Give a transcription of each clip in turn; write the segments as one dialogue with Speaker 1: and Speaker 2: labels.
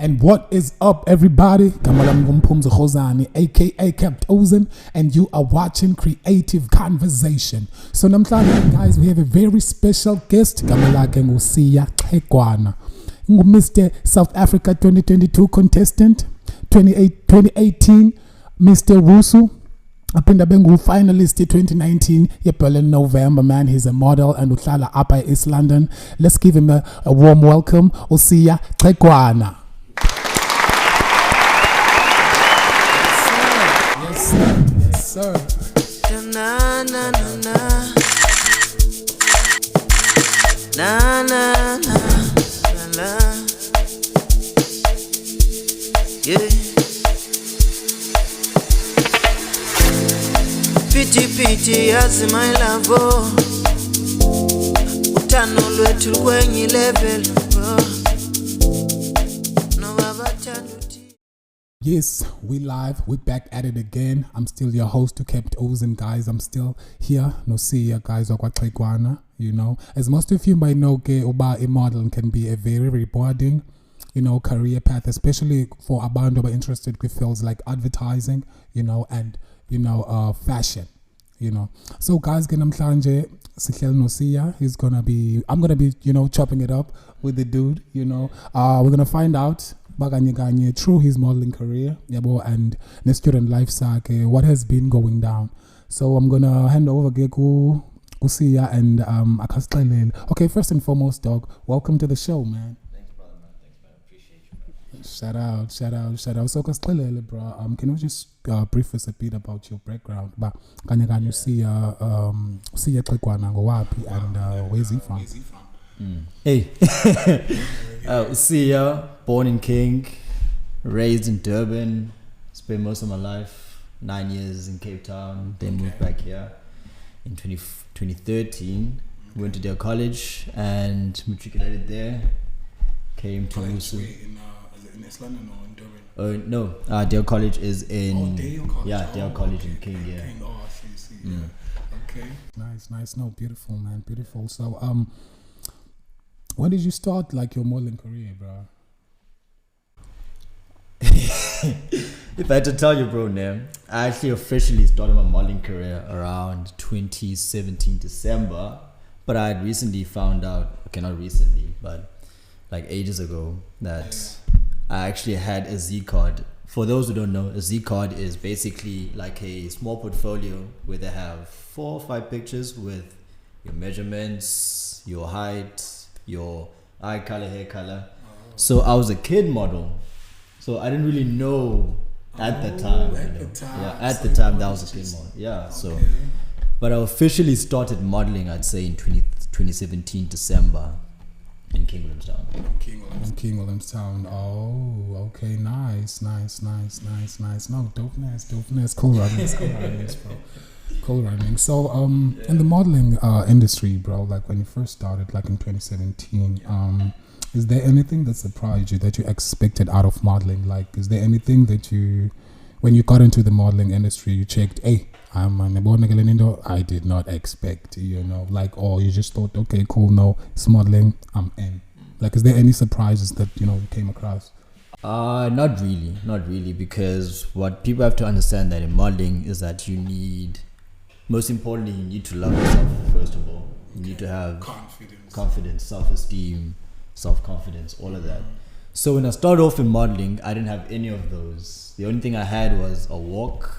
Speaker 1: And what is up, everybody? Mpumzi Rozani, aka Pt.1, and you are watching Creative Conversation. So namhlanje, guys, we have a very special guest. Siyanda Xegwana, Mr. South Africa 2022 contestant, 2018 Mr. WSU. Apinda bengu finalist 2019 Berlin November, man. He's a model and uhlala up in East London. Let's give him a warm welcome. Siyanda Xegwana. Yes, sir.
Speaker 2: Na na na na. Na na na na. Yeah. Piti Asemahle lavo. Utano lwetu kwenye level. No babachaluti.
Speaker 1: Yes, we live. We're back at it again. I'm still your host to Pt.1, guys. I'm still here. No see ya, guys. Xegwana, you know. As most of you might know, a model can be a very rewarding, career path, especially for abantu who are interested with fields like advertising, and fashion, So guys, namhlanje sihleli noSiya. I'm gonna be, chopping it up with the dude, We're gonna find out through his modeling career, and the student life cycle, what has been going down. So I'm gonna hand over to Siya and Katlego. Okay, first and foremost, dog, welcome to the show, man.
Speaker 3: Thanks, brother, man. Thanks, man. Appreciate you, man.
Speaker 1: Shout out. So Katlego, bro, can you just brief us a bit about your background? But can you Siya Xegwana ngowapi and where's he from?
Speaker 3: Hey, Siya, born in King, raised in Durban, spent most of my life, 9 years in Cape Town, then moved back here in 2013, went to Dale College and matriculated there, came to WSU.
Speaker 1: In East London or in Durban?
Speaker 3: No, Dale College is in,
Speaker 1: Dale College.
Speaker 3: Dale College in King, yeah.
Speaker 1: King. Oh, I see. Yeah. Okay. Nice. No, beautiful, man, beautiful. So, when did you start your modeling career, bro?
Speaker 3: If I had to tell you, bro, I actually officially started my modeling career around 2017 December, but I had recently found out, not recently, but like ages ago, that I actually had a Z card. For those who don't know, a Z card is basically like a small portfolio where they have 4 or 5 pictures with your measurements, your height, your eye color, hair color. So I was a kid model, so I didn't really know at the time. At the time that was a kid model. Yeah. Okay. So, but I officially started modeling, I'd say in 2017 December in King Williamstown.
Speaker 1: King Williamstown. Oh, okay, nice. No, dopeness. Cool runnings, bro. Cool running. So, in the modeling industry, bro, when you first started, in 2017, is there anything that surprised you that you expected out of modeling? Is there anything that when you got into the modeling industry, you checked, hey, I did not expect, or you just thought, okay, cool, no, it's modeling, I'm in. Is there any surprises that, you came across?
Speaker 3: Not really, because what people have to understand that in modeling is that most importantly, you need to love yourself, first of all. You need to have confidence, self-esteem, self-confidence, all of that. So when I started off in modeling, I didn't have any of those. The only thing I had was a walk,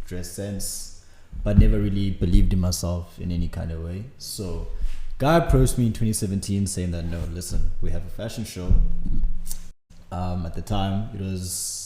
Speaker 3: dress sense, but never really believed in myself in any kind of way. So guy approached me in 2017 saying that, no, listen, we have a fashion show. At the time, it was...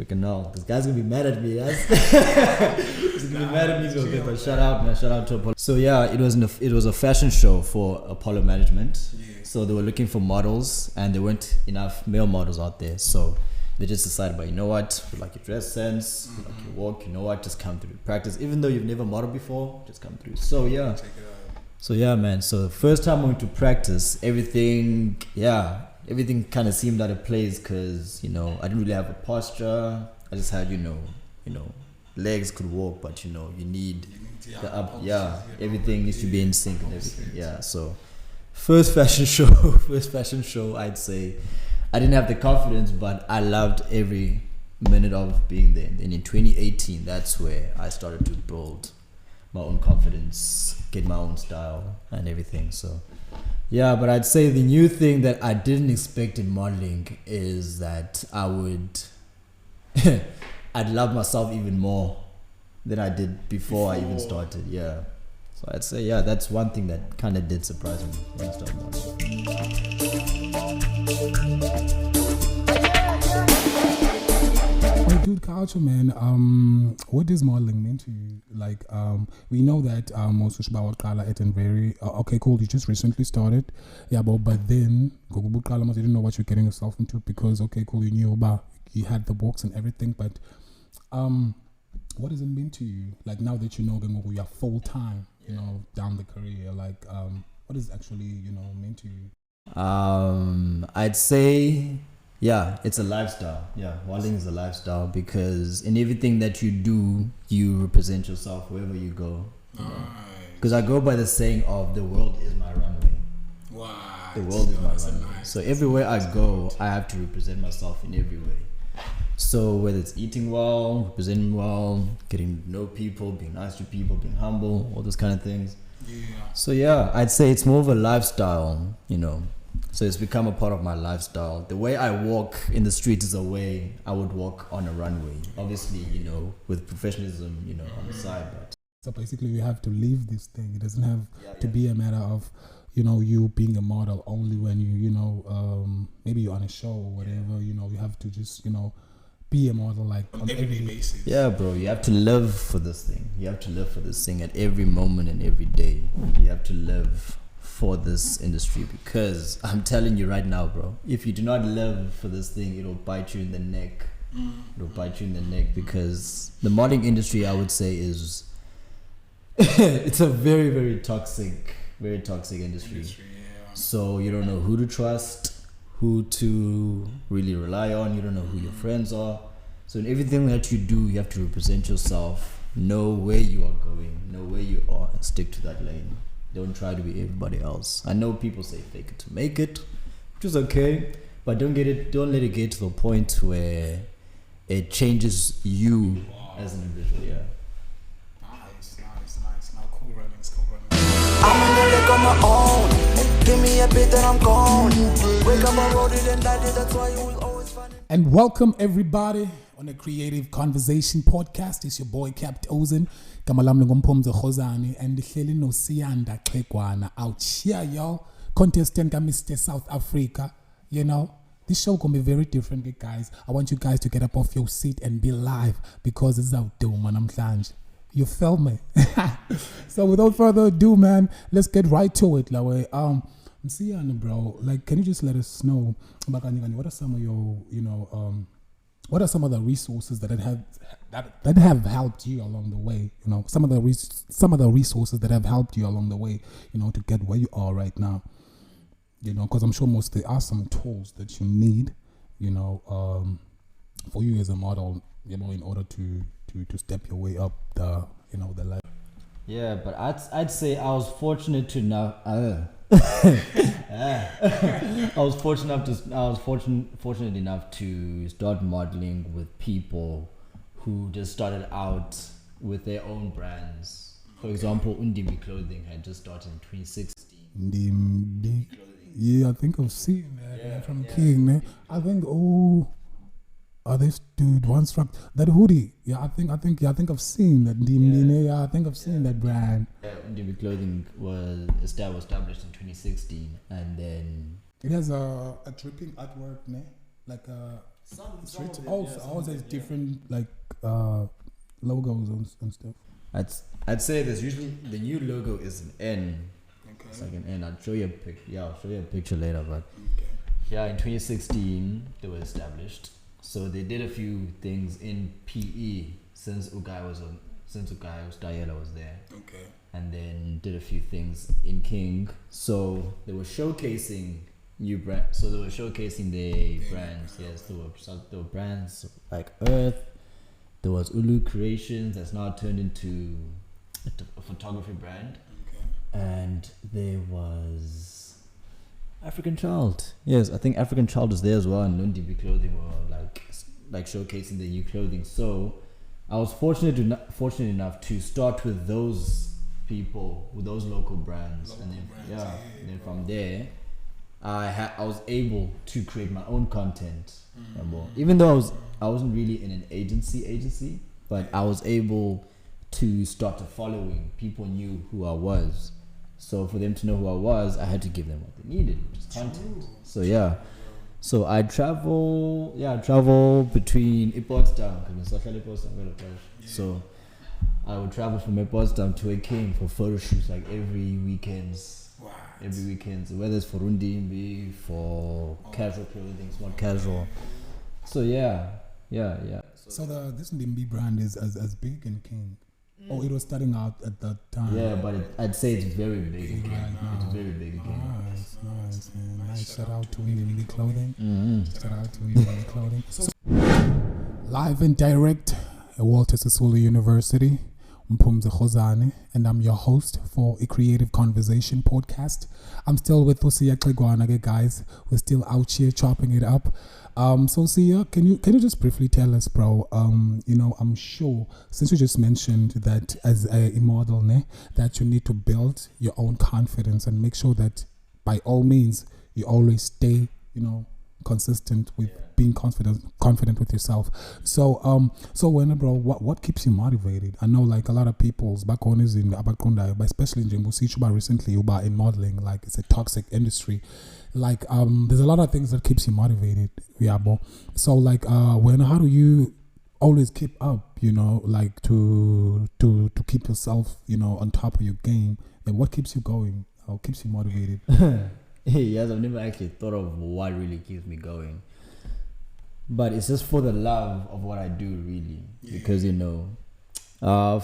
Speaker 3: Freaking no, this guy's gonna be mad at me. He's gonna be mad at me. But shout out to Apollo. So yeah, it was a fashion show for Apollo Management. Yeah. So they were looking for models, and there weren't enough male models out there. So they just decided, but you know what? We like your dress sense, we like your walk. You know what? Just come through practice. Even though you've never modeled before, just come through. So yeah. So yeah, man. So the first time I went to practice, everything kind of seemed out of place because, I didn't really have a posture. I just had, legs could walk, but, you need the up. Yeah, everything needs to be in sync and everything. Yeah, so first fashion show, I'd say I didn't have the confidence, but I loved every minute of being there. And in 2018, that's where I started to build my own confidence, get my own style and everything. So yeah, but I'd say the new thing that I didn't expect in modeling is that I'd love myself even more than I did before I even started. Yeah. So I'd say, yeah, that's one thing that kind of did surprise me when I started modeling.
Speaker 1: Hey, dude, culture, man. What does modeling mean to you? Like, we know that most of Kala and very okay, cool. You just recently started, yeah, but then you didn't know what you're getting yourself into because okay, cool, you knew about you had the books and everything, but what does it mean to you? Like now that you know that you're full time, you know, down the career, like what does it actually, you know, mean to you?
Speaker 3: I'd say, yeah, it's a lifestyle. Yeah, modeling is a lifestyle because in everything that you do, you represent yourself wherever you go. Because I go by the saying of the world is my runway.
Speaker 1: Wow.
Speaker 3: The world is my runway. So everywhere I go, I have to represent myself in every way. So whether it's eating well, representing well, getting to know people, being nice to people, being humble, all those kind of things.
Speaker 1: Yeah.
Speaker 3: So yeah, I'd say it's more of a lifestyle, you know. So it's become a part of my lifestyle. The way I walk in the street is a way I would walk on a runway. Obviously, you know, with professionalism, you know, on the side. But
Speaker 1: so basically, you have to live this thing. It doesn't have to be a matter of, you know, you being a model only when you know, maybe you're on a show or whatever. You know, you have to just, you know, be a model like on everyday basis.
Speaker 3: Yeah, bro, you have to live for this thing. You have to live for this thing at every moment and every day. You have to live for this industry because I'm telling you right now, bro, if you do not live for this thing, it'll bite you in the neck. It'll bite you in the neck because the modeling industry, I would say, is it's a very, very toxic industry. Yeah. So you don't know who to trust, who to really rely on. You don't know who your friends are. So in everything that you do, you have to represent yourself, know where you are going, know where you are, and stick to that lane. Don't try to be everybody else. I know people say fake it to make it, which is okay, but don't let it get to the point where it changes you as an individual. Yeah.
Speaker 1: Nice. Now, cool runnings.
Speaker 2: I'm in the lake on my own. Give me a bit and I'm gone. Wake up and roll it and die it. That's why you will always find it.
Speaker 1: And welcome everybody on the Creative Conversation Podcast. It's your boy Pt.1. Mpumzi Rozani and the no Siyanda Xegwana out here, y'all. Contestant Mr. South Africa. You know, this show gonna be very different, guys. I want you guys to get up off your seat and be live because it's out there, man. I'm saying. You feel me? So without further ado, man, let's get right to it. Like, Siyanda, bro, like, can you just let us know about what are some of your, you know, what are some of the resources that have helped you along the way? You know, some of the resources that have helped you along the way, you know, to get where you are right now. You know, because I'm sure there are some tools that you need, you know, for you as a model, you know, in order to step your way up the, you know, the ladder.
Speaker 3: Yeah, but I'd say I was fortunate to now. I was fortunate enough to start modeling with people who just started out with their own brands. For example, Undimi Clothing had just started in 2016.
Speaker 1: Yeah, I think I've seen that from King. Man. I think this dude one struck that hoodie. Yeah, I think I've seen that. I think I've seen that brand.
Speaker 3: Undimi Clothing was established in 2016, and then
Speaker 1: it has a dripping artwork, ne? Like also has different like logos and stuff.
Speaker 3: I'd say there's usually the new logo is an N.
Speaker 1: Okay.
Speaker 3: It's like an N. I'll show you a picture later, but yeah, in 2016 they were established. So they did a few things in PE since Stayela was there.
Speaker 1: Okay.
Speaker 3: And then did a few things in King. So they were showcasing new brands. So they were showcasing their brands. Yes, there were brands like Earth. There was Ulu Creations that's now turned into a photography brand.
Speaker 1: Okay.
Speaker 3: And there was African Child. Yes, I think African Child was there as well, and Nundibi Clothing were like showcasing the new clothing. So I was fortunate enough to start with those people, with those local brands, and then from there, I was able to create my own content. Even though I wasn't really in an agency, but I was able to start a following. People knew who I was. So for them to know who I was, I had to give them what they needed, which is content. So yeah. So I travel between Ipotstown, so I would travel from Ipotstown to Ekane for photo shoots like every weekends. Wow. Every weekend, whether it's for Rundimbi, for casual clothing, smart casual. So yeah.
Speaker 1: So this Ndimbi brand is as big in King. Oh, it was starting out at that time.
Speaker 3: Yeah, but I'd say it's very big again. It's very big again.
Speaker 1: Nice, man. Nice. Shout out to Ndimbi Clothing. Shout out to Ndimbi Clothing. Live and direct at Walter SISULU University. Mpumzi Rozani, and I'm your host for a Creative Conversation podcast. I'm still with Siyanda Xegwana, guys. We're still out here chopping it up. So Sia, can you just briefly tell us, bro? I'm sure since you just mentioned that as a model, that you need to build your own confidence and make sure that by all means you always stay, consistent with being confident with yourself. So when, bro, what keeps you motivated? I know like a lot of people's background is in Abakunda, but especially in Jembusi recently about in modeling, like it's a toxic industry. Like there's a lot of things that keeps you motivated. Yeah, bro. So like how do you always keep up, like to keep yourself, on top of your game? And what keeps you going? How keeps you motivated?
Speaker 3: Yes, I've never actually thought of what really keeps me going. But it's just for the love of what I do, really. Yeah. Because,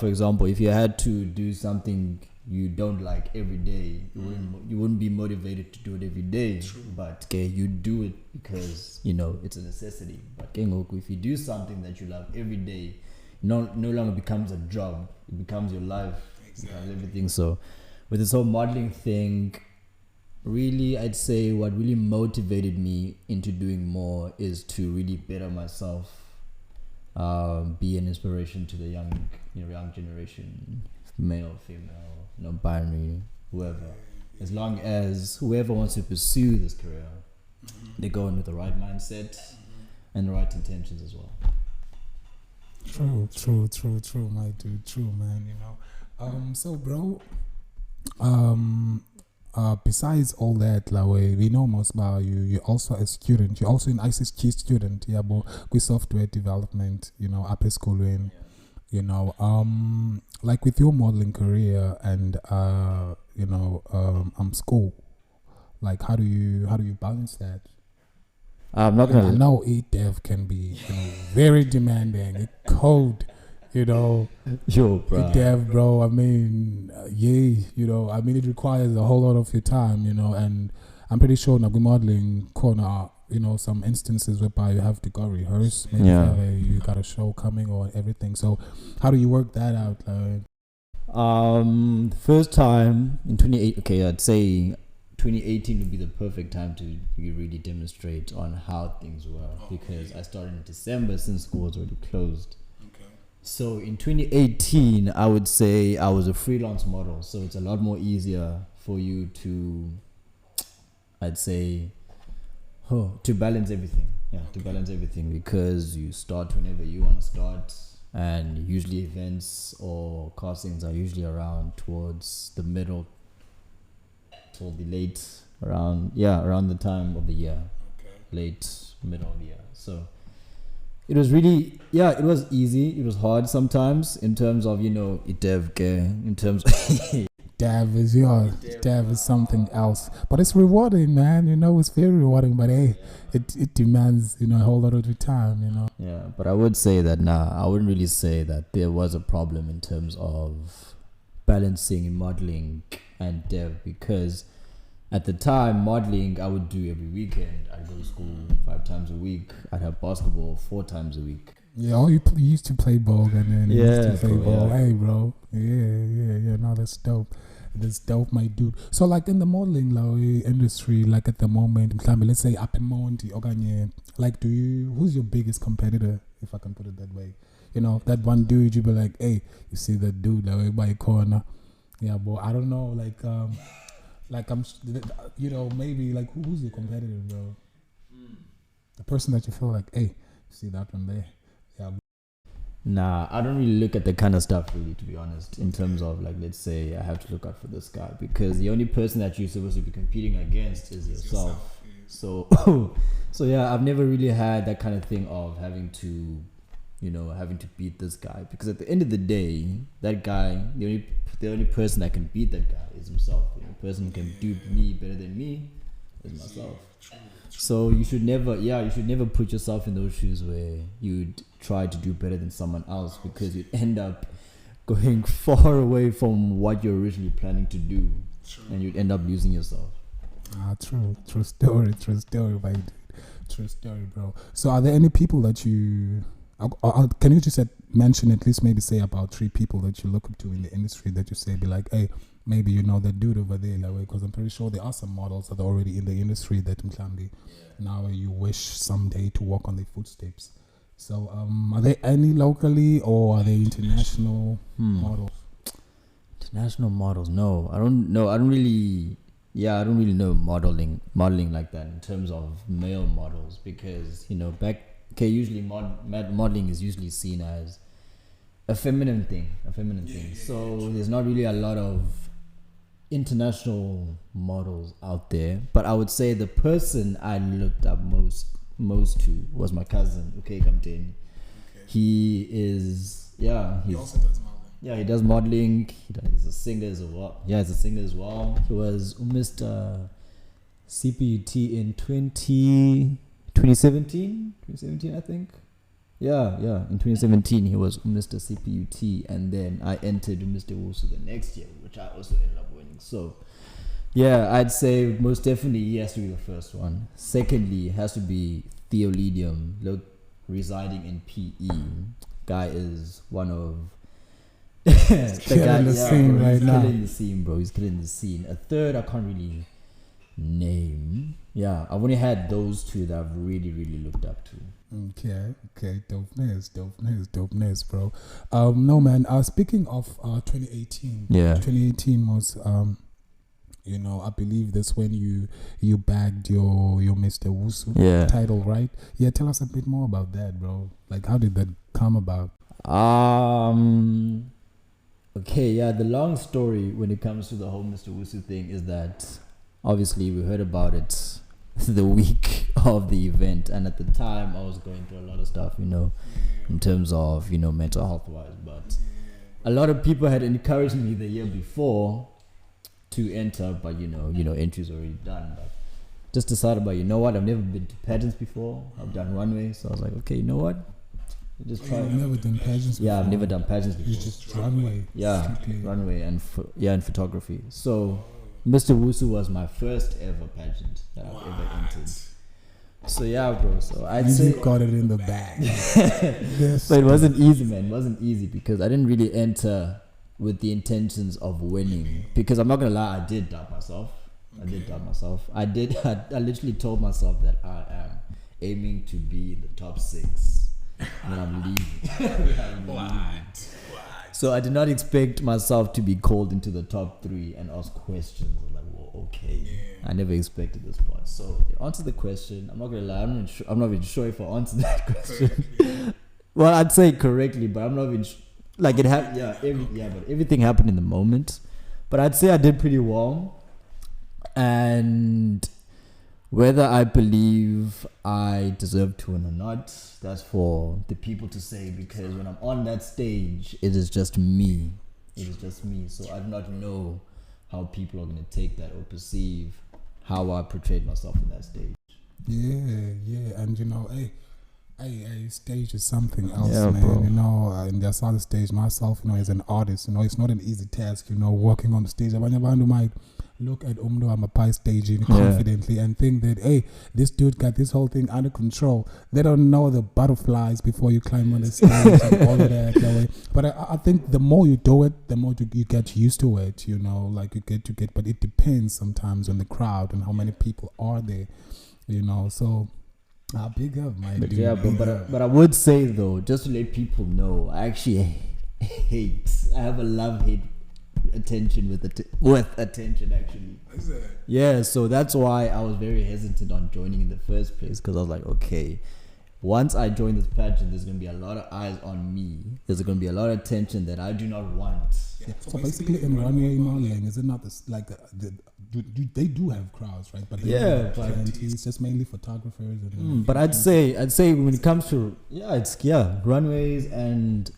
Speaker 3: for example, if you had to do something you don't like every day, you wouldn't be motivated to do it every day. True. But you do it because, it's a necessity. But if you do something that you love every day, no longer becomes a job. It becomes your life. Exactly. It becomes everything. So with this whole modeling thing, really, I'd say what really motivated me into doing more is to really better myself, be an inspiration to the young generation, male, female, binary, whoever. As long as whoever wants to pursue this career, they go in with the right mindset and the right intentions as well.
Speaker 1: True, my dude. True, man. So, bro, besides all that, we know most about you. You're also a student. You're also an ICT student. Yeah, but with software development, upper school in, like with your modeling career and school, like how do you balance that?
Speaker 3: I'm not gonna.
Speaker 1: I know dev can be very demanding. Code.
Speaker 3: Yo, bro.
Speaker 1: Dev, bro. I mean, it requires a whole lot of your time, and I'm pretty sure Nagu modeling corner, some instances whereby you have to go rehearse, maybe you got a show coming or everything. So how do you work that out?
Speaker 3: First time in 2018, I'd say 2018 would be the perfect time to really demonstrate on how things were, because I started in December since school was already closed. So in 2018, I would say I was a freelance model. So it's a lot more easier for you to, I'd say, to balance everything. Yeah, to balance everything, because you start whenever you want to start. And usually events or castings are usually around towards the middle, till the late, around the time of the year. Late, middle of the year. So it was really, it was easy. It was hard sometimes in terms of, in terms of...
Speaker 1: Dev is yours. Dev is something else. But it's rewarding, man. It's very rewarding. But hey, it demands, a whole lot of your time,
Speaker 3: Yeah, but I would say that, I wouldn't really say that there was a problem in terms of balancing modeling and dev, because at the time, modeling, I would do every weekend. I'd go to school 5 times a week. I'd have basketball 4 times a week.
Speaker 1: Yeah, you used to play ball, and then you used to play ball. Yeah. Hey, bro. Yeah. No, that's dope. That's dope, my dude. So like in the modeling industry, like at the moment, let's say up in Monty, like who's your biggest competitor, if I can put it that way? You know, that one dude you be like, hey, you see that dude like by your corner. Yeah, but I don't know, like I'm, you know, maybe like who's your competitor, bro? The person that you feel like, hey, you see that one there? Yeah.
Speaker 3: Nah, I don't really look at the kind of stuff really, to be honest, in terms of like, let's say I have to look out for this guy, because the only person that you're supposed to be competing against is yourself. So, so yeah, I've never really had that kind of thing of having to beat this guy, because at the end of the day, that guy, the only person that can beat that guy is himself. The only person who can do me better than me is myself. So you should never put yourself in those shoes where you'd try to do better than someone else, because you'd end up going far away from what you're originally planning to do, and you'd end up losing yourself.
Speaker 1: True story, my dude. True story, bro. So are there any people that you... can you just mention, at least maybe say about 3 people that you look up to in the industry that you say, be like, hey, maybe you know that dude over there, like, because I'm pretty sure there are some models that are already in the industry that now you wish someday to walk on their footsteps. So are there any locally, or are they international models?
Speaker 3: International models? No, I don't know. I don't really know modeling like that in terms of male models, because usually modeling is usually seen as a feminine thing. So there's not really a lot of international models out there. But I would say the person I looked up most to was my cousin, Kamteni. He also does modeling. Yeah, he does modeling. He's a singer as well. Yeah, he's a singer as well. He was Mr. CPUT in 2017, I think. Yeah. In 2017, he was Mr. CPUT, and then I entered Mr. WSU the next year, which I also ended up winning. So, yeah, I'd say most definitely he has to be the first one. Secondly, it has to be Theoledium, residing in PE. Guy is one of...
Speaker 1: He's killing the scene right now.
Speaker 3: He's killing the scene. A third, I can't really name. Yeah, I've only had those 2 that I've really, really looked up to.
Speaker 1: Okay, dopeness, bro. No, man, speaking of 2018, 2018 was, I believe that's when you bagged your Mr. WSU title, right? Yeah, tell us a bit more about that, bro. Like, how did that come about?
Speaker 3: Okay, yeah, the long story when it comes to the whole Mr. WSU thing is that obviously we heard about it the week of the event, and at the time I was going through a lot of stuff, in terms of, mental health wise, but a lot of people had encouraged me the year before to enter, but entry's already done. But just decided, I've never been to pageants before. I've done runway, so I was like, okay, you know what? Just try.
Speaker 1: You've never done pageants before?
Speaker 3: Yeah, I've never done pageants before.
Speaker 1: You just runway.
Speaker 3: Yeah, runway and photography. So Mr. WSU was my first ever pageant that I've ever entered. So yeah, bro. So I'd say
Speaker 1: you got it in the bag.
Speaker 3: But it wasn't easy, man. It wasn't easy because I didn't really enter with the intentions of winning. Because I'm not gonna lie, I did doubt myself. I literally told myself that I am aiming to be in the top 6 when I'm leaving. What? So I did not expect myself to be called into the top 3 and ask questions. I was like, well, okay. Yeah. I never expected this part. So to answer the question, I'm not gonna lie, I'm not even sure if I answered that question. Well, I'd say correctly, but I'm not even like it happened. But everything happened in the moment. But I'd say I did pretty well. And whether I believe I deserve to win or not, that's for the people to say, because when I'm on that stage, it is just me. So I do not know how people are going to take that or perceive how I portrayed myself in that stage.
Speaker 1: Yeah. And stage is something else, man.
Speaker 3: Bro.
Speaker 1: And that's other stage myself, as an artist, it's not an easy task, working on the stage. look at Umdo Amapai staging confidently and think that, hey, this dude got this whole thing under control. They don't know the butterflies before you climb on the stage and all of that. But I think the more you do it, the more you get used to it, you know, like you get, but it depends sometimes on the crowd and how many people are there, you know, so big up, my dude.
Speaker 3: Yeah, but I would say though, just to let people know, I actually I have a love-hate attention with attention actually.
Speaker 1: Is it?
Speaker 3: Yeah, so that's why I was very hesitant on joining in the first place, because I was like, okay, once I join this pageant, there's going to be a lot of eyes on me. There's going to be a lot of attention that I do not want.
Speaker 1: Yeah. So basically in runway modeling, is it not this, like they do have crowds, right? But it's just mainly photographers. And
Speaker 3: but I'd say when it comes to runways and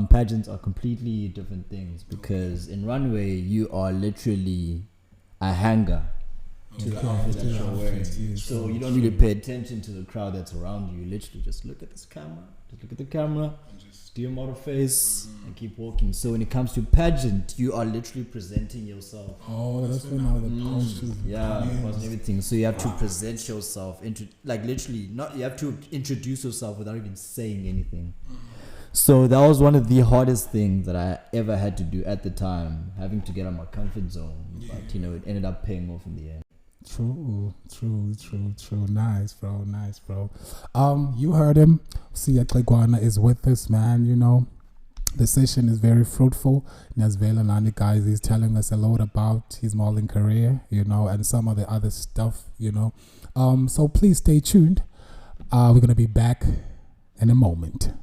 Speaker 3: pageants are completely different things, because in runway you are literally a hanger to the outfit that you're wearing. So you don't really pay attention to the crowd that's around you. You literally just look at this camera, just look at the camera, do your model face, and keep walking. So when it comes to pageant, you are literally presenting yourself.
Speaker 1: Oh, that's when all the posters.
Speaker 3: Yeah, and everything. So you have to present yourself, you have to introduce yourself without even saying anything. So that was one of the hardest things that I ever had to do at the time, having to get out of my comfort zone. But you know, it ended up paying off in the end.
Speaker 1: True. Nice, bro. You heard him. Siyanda Xegwana is with us, man. You know, the session is very fruitful. Nazvela Nani, guys, he's telling us a lot about his modeling career, you know, and some of the other stuff, you know. So please stay tuned. We're gonna be back in a moment.